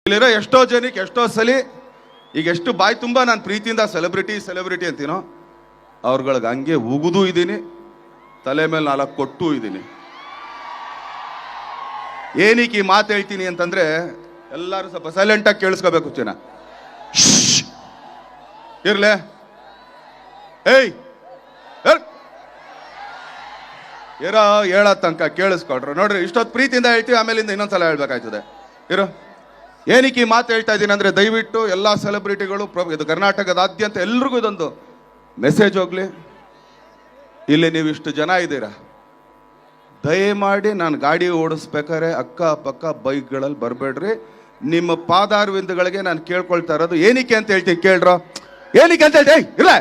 ಇಲ್ಲಿರೋ ಎಷ್ಟೋ ಜನಕ್ಕೆ ಎಷ್ಟೋ ಸಲಿ ಈಗ ಎಷ್ಟು ಬಾಯಿ ತುಂಬ ನಾನು ಪ್ರೀತಿಯಿಂದ ಸೆಲೆಬ್ರಿಟಿ ಅಂತೀನೋ ಅವ್ರಗಳಿಗೆ ಹಂಗೆ ಉಗಿದೂ ಇದ್ದೀನಿ, ತಲೆ ಮೇಲೆ 4 ಕೊಟ್ಟೂ ಇದ್ದೀನಿ. ಏನಕ್ಕೆ ಈ ಮಾತು ಹೇಳ್ತೀನಿ ಅಂತಂದ್ರೆ ಎಲ್ಲರೂ ಸ್ವಲ್ಪ ಸೈಲೆಂಟಾಗಿ ಕೇಳಿಸ್ಕೋಬೇಕು. ಜನ ಇರ್ಲೆ ಏಯ್ ಇರೋ ಹೇಳೋ ತನಕ ಕೇಳಿಸ್ಕೊಡ್ರು. ನೋಡ್ರಿ, ಇಷ್ಟೊತ್ತು ಪ್ರೀತಿಯಿಂದ ಹೇಳ್ತೀವಿ, ಆಮೇಲಿಂದ ಇನ್ನೊಂದ್ಸಲ ಹೇಳ್ಬೇಕಾಯ್ತದೆ. ಇರೋ ಏನಕ್ಕೆ ಈ ಮಾತು ಹೇಳ್ತಾ ಇದ್ದೀನಿ ಅಂದರೆ, ದಯವಿಟ್ಟು ಎಲ್ಲ ಸೆಲೆಬ್ರಿಟಿಗಳು ಇದು ಕರ್ನಾಟಕದಾದ್ಯಂತ ಎಲ್ರಿಗೂ ಇದೊಂದು ಮೆಸೇಜ್ ಹೋಗ್ಲಿ. ಇಲ್ಲಿ ನೀವು ಇಷ್ಟು ಜನ ಇದ್ದೀರಾ, ದಯಮಾಡಿ ನಾನು ಗಾಡಿ ಓಡಿಸ್ಬೇಕಾದ್ರೆ ಅಕ್ಕಪಕ್ಕ ಬೈಕ್ಗಳಲ್ಲಿ ಬರಬೇಡ್ರಿ. ನಿಮ್ಮ ಪಾದಾರವಿಂದಗಳಿಗೆ ನಾನು ಕೇಳ್ಕೊಳ್ತಾ ಇರೋದು ಏನಕ್ಕೆ ಅಂತ ಹೇಳ್ತೀನಿ, ಕೇಳ್ರೋ. ಏನಕ್ಕೆ ಅಂತ ಹೇಳ್ತೀವಿ ಇಲ್ಲ,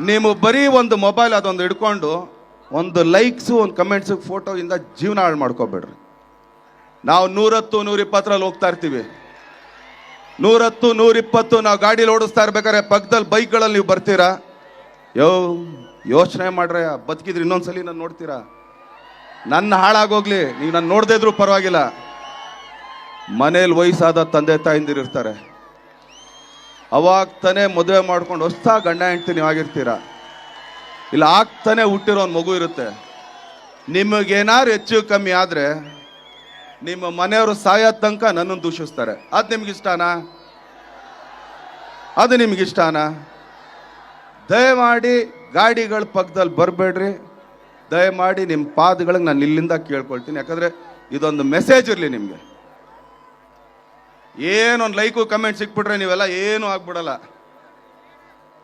ನೀವು ಬರೀ ಒಂದು ಮೊಬೈಲ್ ಅದೊಂದು ಹಿಡ್ಕೊಂಡು ಒಂದು ಲೈಕ್ಸು ಒಂದು ಕಮೆಂಟ್ಸು ಫೋಟೋಯಿಂದ ಜೀವನ ಹಾಳು ಮಾಡ್ಕೋಬೇಡ್ರಿ. ನಾವು 110, 120 ಹೋಗ್ತಾ ಇರ್ತೀವಿ. 110, 120 ನಾವು ಗಾಡೀಲಿ ಓಡಿಸ್ತಾ ಇರ್ಬೇಕಾದ್ರೆ ಪಕ್ಕದಲ್ಲಿ ಬೈಕ್ಗಳಲ್ಲಿ ನೀವು ಬರ್ತೀರಾ. ಯೋಚನೆ ಮಾಡ್ರೆ, ಬದುಕಿದ್ರೆ ಇನ್ನೊಂದ್ಸಲಿ ನಾನು ನೋಡ್ತೀರಾ. ನನ್ನ ಹಾಳಾಗೋಗ್ಲಿ, ನೀವು ನಾನು ನೋಡದೇ ಇದ್ರೂ ಪರವಾಗಿಲ್ಲ. ಮನೇಲಿ ವಯಸ್ಸಾದ ತಂದೆ ತಾಯಿಂದಿರು ಇರ್ತಾರೆ, ಅವಾಗ ತಾನೇ ಮದುವೆ ಮಾಡ್ಕೊಂಡು ಹೊಸ ಗಂಡ ಹೆಂಡ್ತಿ ನೀವು ಆಗಿರ್ತೀರ. ಇಲ್ಲ ಆಗ್ತಾನೆ ಹುಟ್ಟಿರೋ ಒಂದು ಮಗು ಇರುತ್ತೆ. ನಿಮಗೇನಾದ್ರು ಹೆಚ್ಚು ಕಮ್ಮಿ ಆದರೆ ನಿಮ್ಮ ಮನೆಯವರು ಸಾಯೋ ತನಕ ನನ್ನನ್ನು ದೂಷಿಸ್ತಾರೆ. ಅದು ನಿಮ್ಗಿಷ್ಟನಾ? ಅದು ನಿಮ್ಗಿಷ್ಟನಾ? ದಯಮಾಡಿ ಗಾಡಿಗಳ ಪಕ್ಕದಲ್ಲಿ ಬರಬೇಡ್ರಿ. ದಯಮಾಡಿ ನಿಮ್ಮ ಪಾದಗಳಿಗೆ ನಾನು ಇಲ್ಲಿಂದ ಕೇಳ್ಕೊಳ್ತೀನಿ. ಯಾಕಂದರೆ ಇದೊಂದು ಮೆಸೇಜ್ ಇರಲಿ ನಿಮಗೆ. ಏನೊಂದು ಲೈಕು ಕಮೆಂಟ್ ಸಿಕ್ಬಿಟ್ರೆ ನೀವೆಲ್ಲ ಏನೂ ಆಗ್ಬಿಡಲ್ಲ.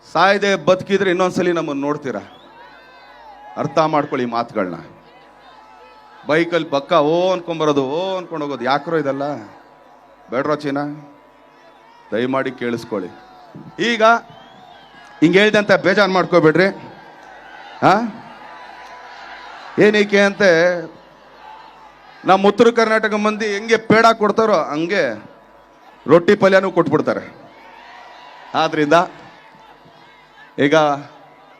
ಸಾಯದೆ ಬದುಕಿದ್ರೆ ಇನ್ನೊಂದ್ಸಲಿ ನಮ್ಮನ್ನು ನೋಡ್ತೀರಾ. ಅರ್ಥ ಮಾಡ್ಕೊಳ್ಳಿ ಮಾತುಗಳನ್ನ. ಬೈಕಲ್ಲಿ ಪಕ್ಕ ಅನ್ಕೊಂಬರೋದು, ಅನ್ಕೊಂಡು ಹೋಗೋದು ಯಾಕ್ರೋ ಇದೆಲ್ಲ ಬೇಡ್ರೋ ಚೀನಾ. ದಯಮಾಡಿ ಕೇಳಿಸ್ಕೊಳ್ಳಿ. ಈಗ ಹಿಂಗೆ ಹೇಳ್ದಂತ ಬೇಜಾರು ಮಾಡ್ಕೋಬೇಡ್ರಿ. ಏನಕ್ಕೆ ಅಂತೆ, ನಮ್ಮ ಉತ್ತರ ಕರ್ನಾಟಕ ಮಂದಿ ಹೆಂಗೆ ಪೇಡ ಕೊಡ್ತಾರೋ ಹಂಗೆ ರೊಟ್ಟಿ ಪಲ್ಯನೂ ಕೊಟ್ಬಿಡ್ತಾರೆ. ಆದ್ರಿಂದ ಈಗ